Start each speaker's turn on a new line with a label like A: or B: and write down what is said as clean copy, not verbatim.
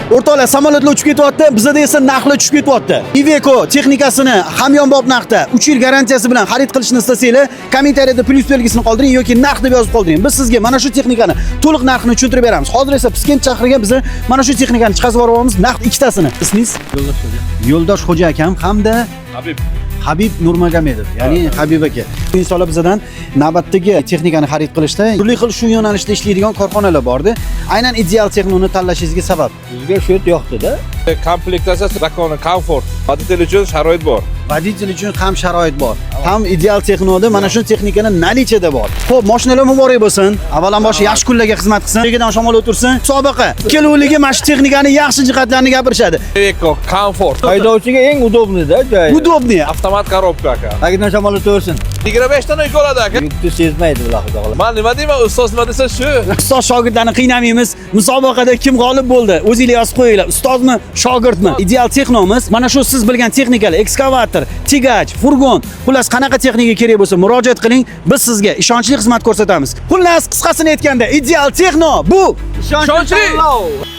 A: O'rtoqlar, samolyotlar uchib ketyapti, bizda esa narxlar tushib ketyapti. Iveco texnikasini hamyonbop narxda 3 yil garantiyasi bilan xarid qilishni istasanglar, kommentariyada plyus belgisini qoldiring yoki narx deb yozib qoldiring. Biz sizga mana shu texnikani to'liq narxini tushuntirib beramiz. Hozir esa Piskent shahriga biz mana shu texnikani chiqazib yuboramiz, narx ikkitasini. Ismingiz? Yo'ldosh Xo'ja akam hamda Habib Nurmagomedov, ya'ni Habib aka. Insonlar bizdan navbatdagi texnikani xarid qilishda turli xil shu yo'nalishda ishlaydigan korxonalar bordi. Aynan ideal texnikani tanlashingizga sabab.
B: Bizga shu yoqdi-da.
C: Komplektatsiya zakoni komfort. Водитель uchun sharoit bor.
A: Водитель uchun ham sharoit bor. Ham ideal texnoda mana shu texnikani nalichada bor. Xo'p, mashinalar muborak bo'lsin. Avvalambor yaxshi kunlarga xizmat qilsin. Tegidan shamol o'tursin. Musobaqa keluvligi mana shu texnikani yaxshi jihatlarini gapirishadi.
C: Iveco komfort.
B: Haydovchiga eng udobniy-da joyi.
A: Udobniy.
C: Avtomat korobka aka.
B: Tagidan shamol o'tursin.
C: 25 tani yuk oladi aka.
B: Yukni sezmaydi bular xudo.
C: Men nima deyman, ustoz nima desa shu.
A: Ustoz shogirdlarni qiynamaymiz. Musobaqada kim g'olib bo'ldi? O'zingizlar yozib qo'yinglar. Ustozmi, shogirdmi? Ideal texnomiz mana shu siz bilgan texnikalar, ekskavator, tigach, furgon, xullas qanaqa texnika kerak bo'lsa murojaat qiling, biz sizga ishonchli xizmat ko'rsatamiz. Xullas qisqasini aytganda, ideal texno bu
C: ishonchli.